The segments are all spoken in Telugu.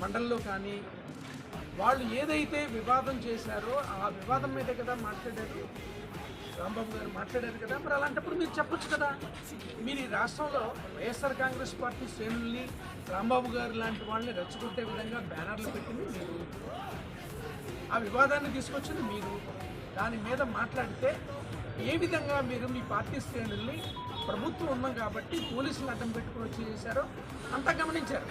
మండలిలో కానీ వాళ్ళు ఏదైతే వివాదం చేశారో ఆ వివాదం మీద కదా మాట్లాడారు, రాంబాబు గారు మాట్లాడారు కదా. మరి అలాంటప్పుడు మీరు చెప్పొచ్చు కదా. మీరు ఈ రాష్ట్రంలో వైఎస్ఆర్ కాంగ్రెస్ పార్టీ శ్రేణుల్ని, రాంబాబు గారు లాంటి వాళ్ళని రెచ్చగొట్టే విధంగా బ్యానర్లు పెట్టింది మీరు, ఆ వివాదాన్ని తీసుకొచ్చింది మీరు. దాని మీద మాట్లాడితే ఏ విధంగా మీరు మీ పార్టీ శ్రేణుల్ని ప్రభుత్వం ఉన్నాం కాబట్టి పోలీసులు అడ్డం పెట్టుకుని వచ్చి చేశారో అంతా గమనించారు.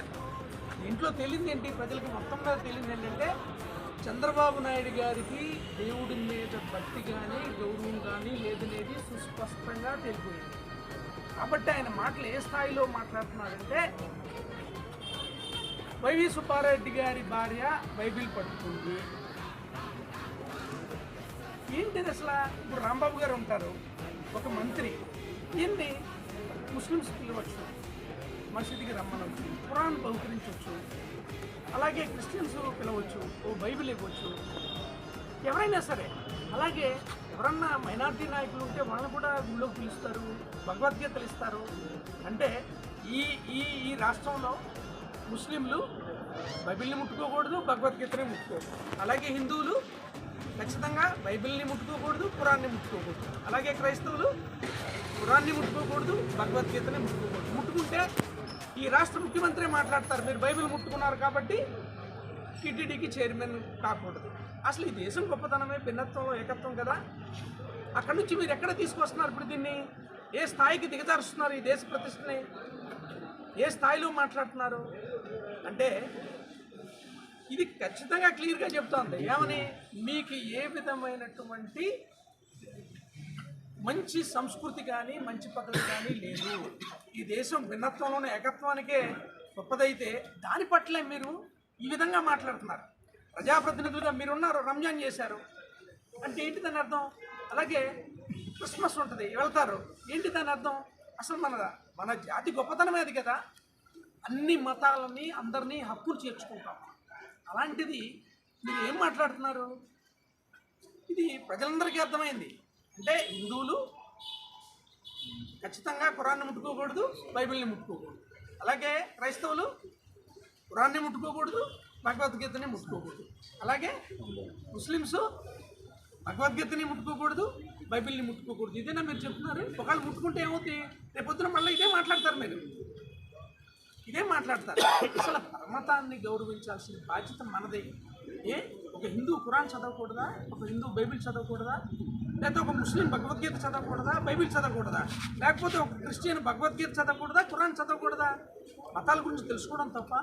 ఇంట్లో తెలియదు ఏంటి, ప్రజలకు మొత్తం మీద తెలియదు ఏంటంటే చంద్రబాబు నాయుడు గారికి దేవుడి మీద భక్తి కానీ గౌరవం కానీ లేదనేది సుస్పష్టంగా తెలిపోయింది. కాబట్టి ఆయన మాటలు ఏ స్థాయిలో మాట్లాడుతున్నారంటే, వైవి సుబ్బారెడ్డి గారి భార్య బైబిల్ పట్టుకుంది. ఏంటిది అసలు? ఇప్పుడు రాంబాబు గారు ఉంటారు, ఒక మంత్రి, ఈయన్ని ముస్లిమ్స్ పిలవచ్చు, మసీదుకి రమ్మనవచ్చు, ఖురాన్ బహుకరించవచ్చు, అలాగే క్రిస్టియన్స్ పిలవచ్చు, ఓ బైబిల్ ఇవ్వచ్చు, ఎవరైనా సరే. అలాగే ఎవరన్నా మైనార్టీ నాయకులు ఉంటే వాళ్ళని కూడా గుళ్ళోకి పిలుస్తారు, భగవద్గీతలు ఇస్తారు. అంటే ఈ ఈ ఈ రాష్ట్రంలో ముస్లింలు బైబిల్ని ముట్టుకోకూడదు, భగవద్గీతని ముట్టుకోకూడదు. అలాగే హిందువులు ఖచ్చితంగా బైబిల్ని ముట్టుకోకూడదు, ఖురాన్ని ముట్టుకోకూడదు. అలాగే క్రైస్తవులు ఖురాన్ని ముట్టుకోకూడదు, భగవద్గీతని ముట్టుకోకూడదు. ముట్టుకుంటే ఈ రాష్ట్ర ముఖ్యమంత్రి మాట్లాడతారు, మీరు బైబిల్ ముట్టుకున్నారు కాబట్టి టీటీడీకి చైర్మన్ కాకూడదు. అసలు ఈ దేశం గొప్పతనమే భిన్నత్వంలో ఏకత్వం కదా. అక్కడి నుంచి మీరు ఎక్కడ తీసుకొస్తున్నారు? ఇప్పుడు దీన్ని ఏ స్థాయికి దిగజారుస్తున్నారు? ఈ దేశ ప్రతిష్టని ఏ స్థాయిలో మాట్లాడుతున్నారు అంటే ఇది ఖచ్చితంగా క్లియర్గా చెప్తోంది. ఏమని? మీకు ఏ విధమైనటువంటి మంచి సంస్కృతి కానీ మంచి పద్ధతి కానీ లేదు. ఈ దేశం భిన్నత్వంలోని ఏకత్వానికే గొప్పదైతే దాని పట్లే మీరు ఈ విధంగా మాట్లాడుతున్నారు. ప్రజాప్రతినిధులుగా మీరున్నారు, రంజాన్ చేశారు అంటే ఏంటి దాని అర్థం? అలాగే క్రిస్మస్ ఉంటుంది, వెళ్తారు, ఏంటి దాని అర్థం? అసలు మన జాతి గొప్పతనమే అది కదా. అన్ని మతాలని అందరినీ హక్కులు చేర్చుకుంటాం. అలాంటిది మీరు ఏం మాట్లాడుతున్నారు? ఇది ప్రజలందరికీ అర్థమైంది. అంటే హిందువులు ఖచ్చితంగా ఖురాన్ని ముట్టుకోకూడదు, బైబిల్ని ముట్టుకోకూడదు. అలాగే క్రైస్తవులు ఖురాన్ని ముట్టుకోకూడదు, భగవద్గీతని ముట్టుకోకూడదు. అలాగే ముస్లిమ్స్ భగవద్గీతని ముట్టుకోకూడదు, బైబిల్ని ముట్టుకోకూడదు. ఇదేనా మీరు చెప్తున్నారు? ఒకవేళ ముట్టుకుంటే ఏమవుతుంది? రేపొద్దున మళ్ళీ ఇదే మాట్లాడతారు, మీరు ఇదే మాట్లాడతారు. అసలు పరమతాన్ని గౌరవించాల్సిన బాధ్యత మనదే. ఒక హిందూ ఖురాన్ చదవకూడదా? ఒక హిందూ బైబిల్ చదవకూడదా? లేకపోతే ఒక ముస్లిం భగవద్గీత చదవకూడదా? బైబిల్ చదవకూడదా? లేకపోతే ఒక క్రిస్టియన్ భగవద్గీత చదవకూడదా? ఖురాన్ చదవకూడదా? మతాల గురించి తెలుసుకోవడం తప్ప